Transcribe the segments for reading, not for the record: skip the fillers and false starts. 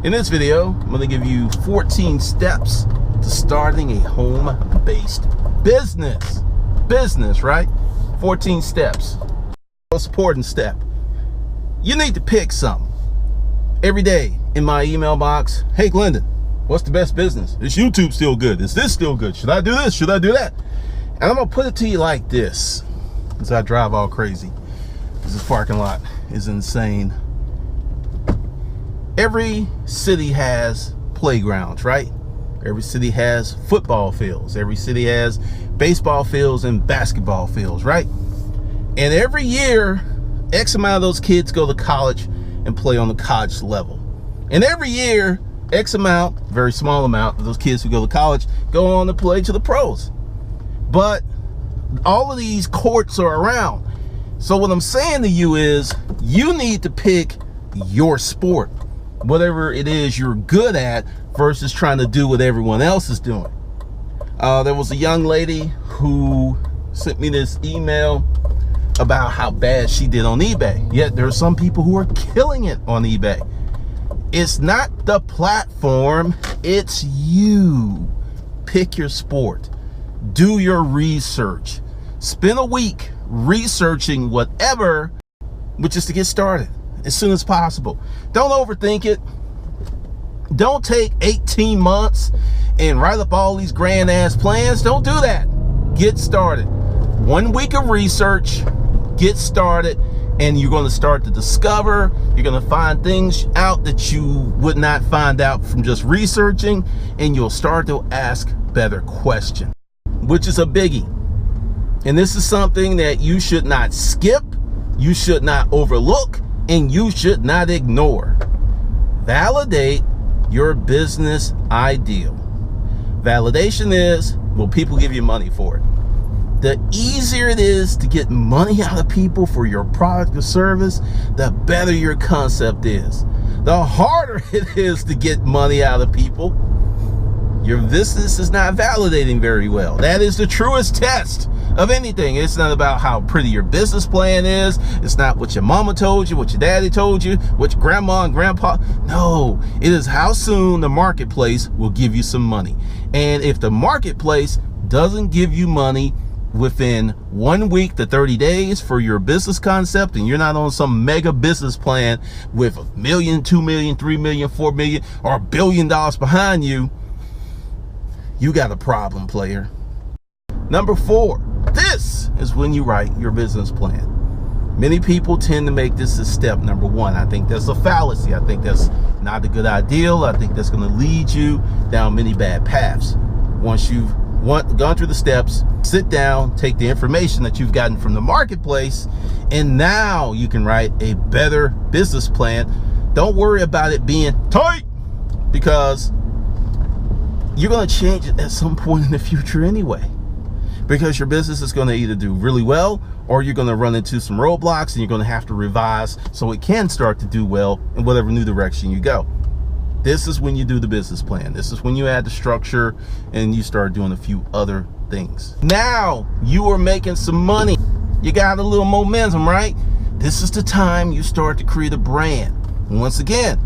In this video, I'm going to give you 14 steps to starting a home-based business. Business, right? 14 steps. Most important step. You need to pick something. Every day in my email box, hey Glendon, what's the best business? Is YouTube still good? Is this still good? Should I do this? Should I do that? And I'm going to put it to you like this, as I drive all crazy. This parking lot is insane. Every city has playgrounds, right? Every city has football fields. Every city has baseball fields and basketball fields, right? And every year, X amount of those kids go to college and play on the college level. And every year, X amount, very small amount of those kids who go to college go on to play to the pros. But all of these courts are around. So what I'm saying to you is you need to pick your sport, whatever it is you're good at, versus trying to do what everyone else is doing. There was a young lady who sent me this email about how bad she did on eBay. Yet there are some people who are killing it on eBay. It's not the platform, it's you. Pick your sport. Do your research. Spend a week researching whatever, which is to get started as soon as possible. Don't overthink it. Don't take 18 months and write up all these grand ass plans. Don't do that. Get started. 1 week of research, get started, and you're going to start to discover, you're going to find things out that you would not find out from just researching, and you'll start to ask better questions, which is a biggie. And this is something that you should not skip, you should not overlook, and you should not ignore. Validate your business ideal. Validation is, will people give you money for it? The easier it is to get money out of people for your product or service, the better your concept is. The harder it is to get money out of people, your business is not validating very well. That is the truest test of anything. It's not about how pretty your business plan is. It's not what your mama told you, what your daddy told you, what your grandma and grandpa. No, it is how soon the marketplace will give you some money. And if the marketplace doesn't give you money within 1 week to 30 days for your business concept, and you're not on some mega business plan with $1 million, $2 million, $3 million, $4 million, or $1 billion behind you, you got a problem, player. Number 4, this is when you write your business plan. Many people tend to make this as step number 1. I think that's a fallacy. I think that's not a good ideal. I think that's going to lead you down many bad paths. Once you've gone through the steps, sit down, take the information that you've gotten from the marketplace, and now you can write a better business plan. Don't worry about it being tight, because you're going to change it at some point in the future anyway, because your business is going to either do really well, or you're going to run into some roadblocks and you're going to have to revise so it can start to do well in whatever new direction you go. This is when you do the business plan. This is when you add the structure and you start doing a few other things. Now you are making some money. You got a little momentum, right? This is the time you start to create a brand. And once again,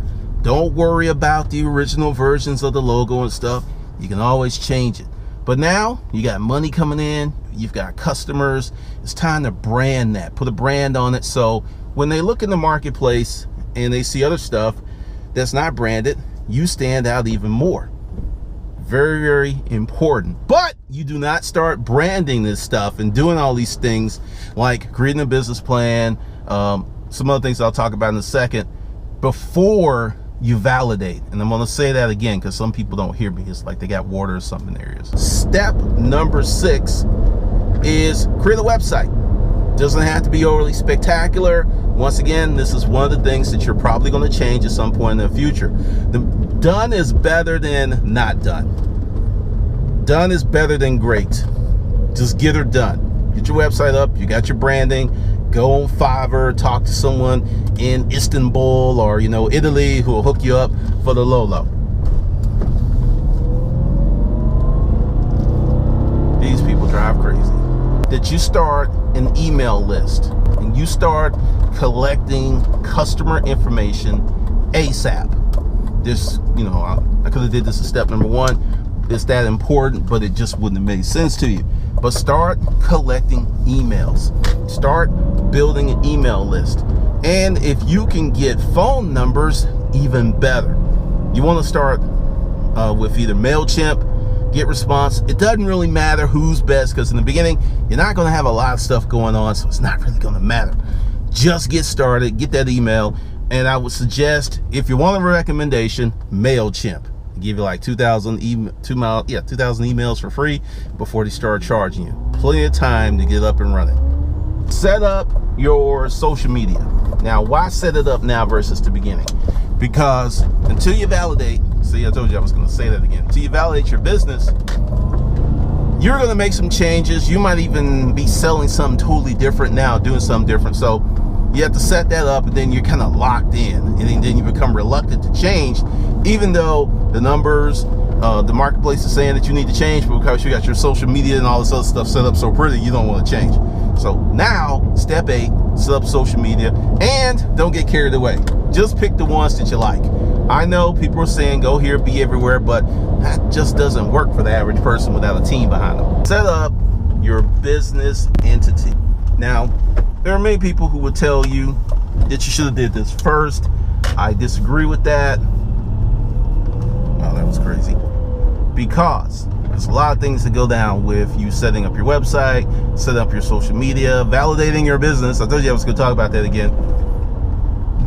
don't worry about the original versions of the logo and stuff. You can always change it. But now you got money coming in, you've got customers. It's time to brand that, put a brand on it, so when they look in the marketplace and they see other stuff that's not branded, you stand out even more. Very, very important. But you do not start branding this stuff and doing all these things like creating a business plan, some other things I'll talk about in a second, before you validate. And I'm going to say that again because some people don't hear me. It's like they got water or something in their ears. Step number 6 is create a website. Doesn't have to be overly spectacular. Once again, this is one of the things that you're probably going to change at some point in the future. The done is better than not done. Done is better than great. Just get her done. Get your website up. You got your branding. Go on Fiverr, talk to someone in Istanbul or, Italy who will hook you up for the low. These people drive crazy. That you start an email list and you start collecting customer information ASAP. this, you know, I could have did this as step number one. It's that important, but it just wouldn't have made sense to you. But start collecting emails. Start building an email list. And if you can get phone numbers, even better. You want to start with either MailChimp, GetResponse. It doesn't really matter who's best, because in the beginning, you're not going to have a lot of stuff going on, so it's not really going to matter. Just get started, get that email, and I would suggest, if you want a recommendation, MailChimp. Give you like 2,000 emails for free before they start charging you. Plenty of time to get up and running. Set up your social media. Now, why set it up now versus the beginning? Because until you validate, see, I told you I was going to say that again. Until you validate your business, you're going to make some changes. You might even be selling something totally different now, doing something different. So you have to set that up, and then you're kind of locked in, and then you become reluctant to change, even though the numbers, the marketplace is saying that you need to change, but because you got your social media and all this other stuff set up so pretty, you don't want to change. So now, step 8, set up social media, and don't get carried away. Just pick the ones that you like. I know people are saying go here, be everywhere, but that just doesn't work for the average person without a team behind them. Set up your business entity. Now, there are many people who would tell you that you should have did this first. I disagree with that. Wow, that was crazy. Because there's a lot of things that go down with you setting up your website, setting up your social media, validating your business. I told you I was going to talk about that again.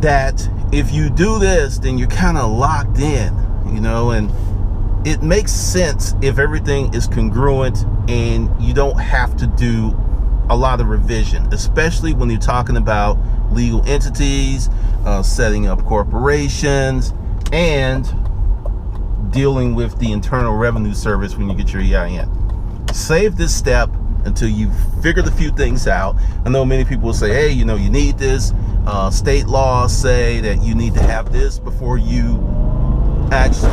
That if you do this, then you're kind of locked in, you know, and it makes sense if everything is congruent and you don't have to do a lot of revision, especially when you're talking about legal entities, setting up corporations, and dealing with the Internal Revenue Service when you get your EIN. Save this step until you've figured a few things out. I know many people will say, hey, you know, you need this. State laws say that you need to have this before you actually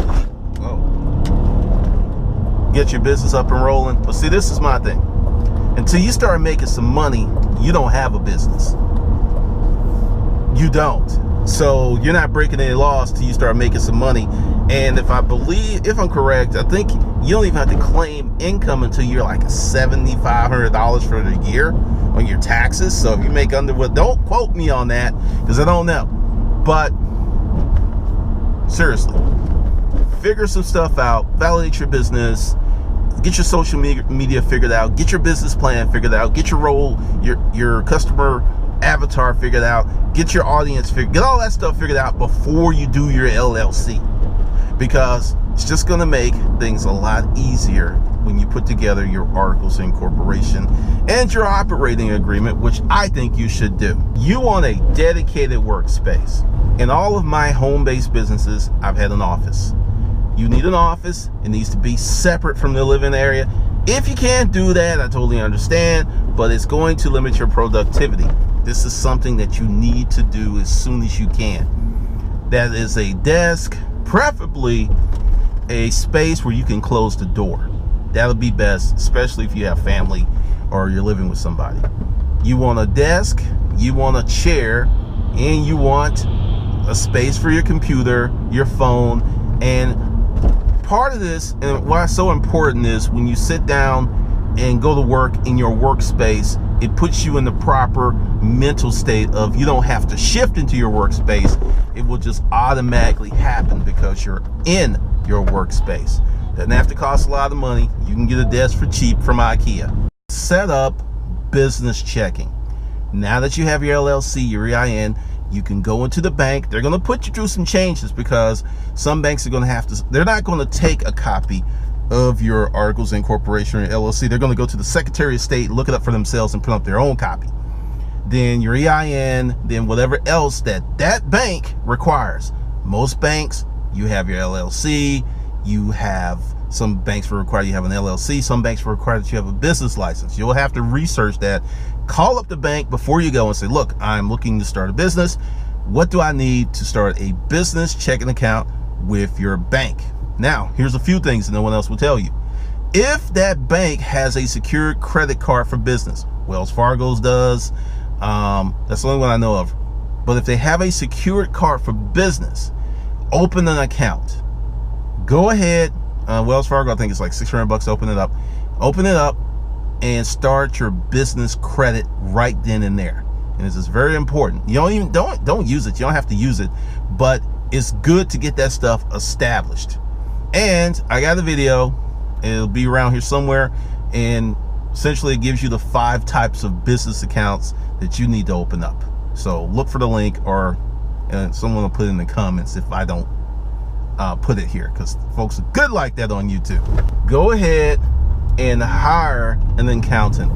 get your business up and rolling. But see, this is my thing. Until you start making some money, you don't have a business. You don't. So you're not breaking any laws till you start making some money. And if I'm correct, I think you don't even have to claim income until you're like $7,500 for the year on your taxes. So if you make don't quote me on that, because I don't know. But seriously, figure some stuff out, validate your business, get your social media figured out, get your business plan figured out, get your role, your customer avatar figured out, get your audience figured, get all that stuff figured out before you do your LLC, because it's just going to make things a lot easier when you put together your articles of incorporation and your operating agreement, which I think you should do. You want a dedicated workspace. In all of my home-based businesses, I've had an office. You need an office. It needs to be separate from the living area. If you can't do that, I totally understand, but it's going to limit your productivity. This is something that you need to do as soon as you can. That is a desk, preferably a space where you can close the door. That'll be best, especially if you have family or you're living with somebody. You want a desk, you want a chair, and you want a space for your computer, your phone. And part of this, and why it's so important, is when you sit down and go to work in your workspace, it puts you in the proper mental state of, you don't have to shift into your workspace. It will just automatically happen because you're in your workspace. Doesn't have to cost a lot of money. You can get a desk for cheap from IKEA. Set up business checking. Now that you have your LLC, your EIN, you can go into the bank. They're going to put you through some changes, because some banks are going to have to, they're not going to take a copy of your articles of incorporation or LLC. They're going to go to the Secretary of State, look it up for themselves, and print up their own copy. Then your EIN, then whatever else that bank requires. Most banks, you have your LLC. You have, some banks will require you have an LLC. Some banks will require that you have a business license. You'll have to research that. Call up the bank before you go and say, look, I'm looking to start a business. What do I need to start a business checking account with your bank? Now, here's a few things that no one else will tell you. If that bank has a secured credit card for business, Wells Fargo's does, that's the only one I know of. But if they have a secured card for business, open an account. Go ahead, Wells Fargo, I think it's like $600 to open it up. Open it up and start your business credit right then and there. And this is very important. You don't use it. You don't have to use it, but it's good to get that stuff established. And I got a video, it'll be around here somewhere, and essentially it gives you the 5 types of business accounts that you need to open up. So look for the link, or someone will put it in the comments if I don't put it here, because folks are good like that on YouTube. Go ahead and hire an accountant.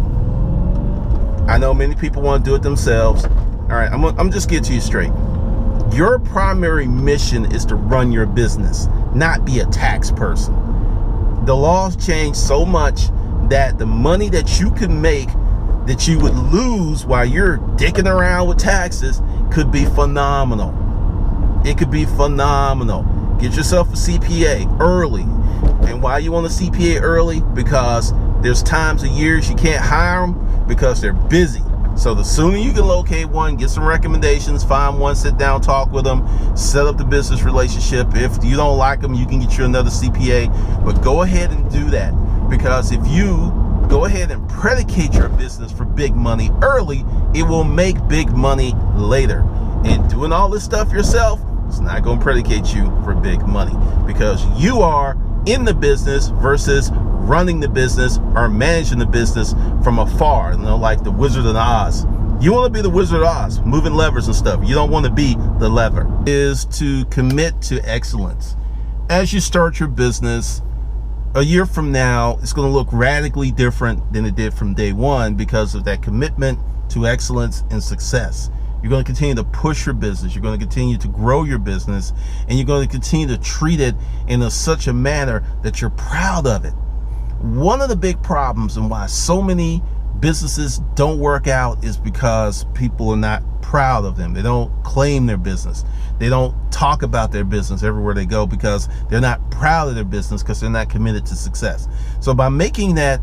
I know many people want to do it themselves. All right, I'm just getting to you straight. Your primary mission is to run your business, not be a tax person. The laws change so much that the money that you can make that you would lose while you're dicking around with taxes could be phenomenal. It could be phenomenal. Get yourself a CPA early. And why you want a CPA early? Because there's times of years you can't hire them because they're busy. So the sooner you can locate one, get some recommendations, find one, sit down, talk with them, set up the business relationship. If you don't like them, you can get you another CPA. But go ahead and do that, because if you go ahead and predicate your business for big money early, it will make big money later. And doing all this stuff yourself, it's not going to predicate you for big money, because you are in the business versus running the business or managing the business from afar, you know, like the Wizard of Oz. You want to be the Wizard of Oz, moving levers and stuff. You don't want to be the lever. Is to commit to excellence. As you start your business, a year from now, it's going to look radically different than it did from day one because of that commitment to excellence and success. You're going to continue to push your business. You're going to continue to grow your business, and you're going to continue to treat it in such a manner that you're proud of it. One of the big problems and why so many businesses don't work out is because people are not proud of them. They don't claim their business. They don't talk about their business everywhere they go because they're not proud of their business, because they're not committed to success. So by making that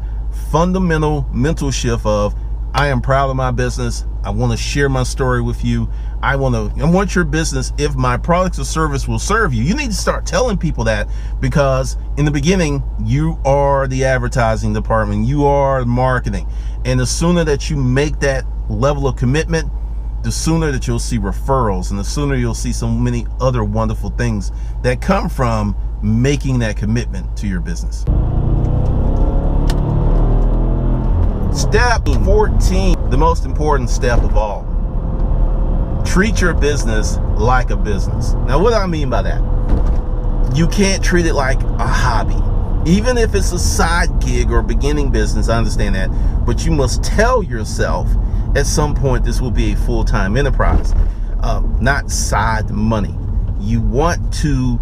fundamental mental shift of, I am proud of my business, I want to share my story with you, I want your business, if my products or service will serve you, you need to start telling people that, because in the beginning, you are the advertising department, you are marketing. And the sooner that you make that level of commitment, the sooner that you'll see referrals, and the sooner you'll see so many other wonderful things that come from making that commitment to your business. Step 14, the most important step of all. Treat your business like a business. Now, what do I mean by that? You can't treat it like a hobby. Even if it's a side gig or beginning business, I understand that, but you must tell yourself at some point this will be a full-time enterprise, not side money. You want to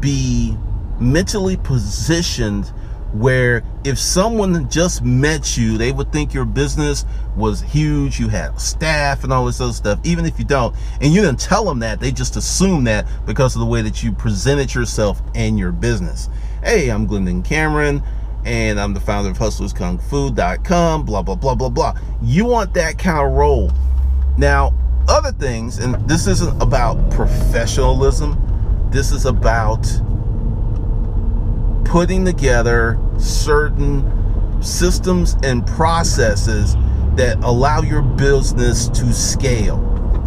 be mentally positioned where if someone just met you, they would think your business was huge, you had staff and all this other stuff, even if you don't, and you didn't tell them that, they just assume that because of the way that you presented yourself and your business. Hey, I'm Glendon Cameron, and I'm the founder of HustlersKungFu.com, blah, blah, blah, blah, blah. You want that kind of role. Now, other things, and this isn't about professionalism, this is about putting together certain systems and processes that allow your business to scale.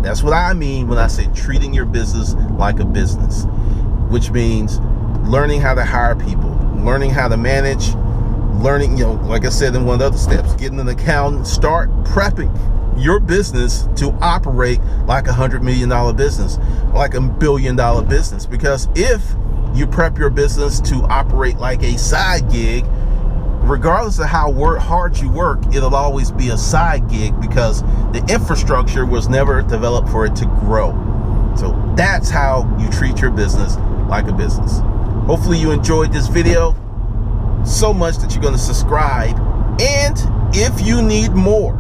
That's what I mean when I say treating your business like a business, which means learning how to hire people, learning how to manage, learning, like I said in one of the other steps, getting an accountant, start prepping your business to operate like $100 million business, like $1 billion business. Because if you prep your business to operate like a side gig, regardless of how hard you work, it'll always be a side gig because the infrastructure was never developed for it to grow. So that's how you treat your business like a business. Hopefully you enjoyed this video so much that you're going to subscribe. And if you need more,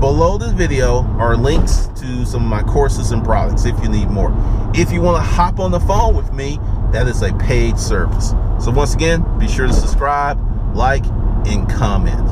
below this video are links to some of my courses and products if you need more. If you want to hop on the phone with me, that is a paid service. So once again, be sure to subscribe, like, and comment.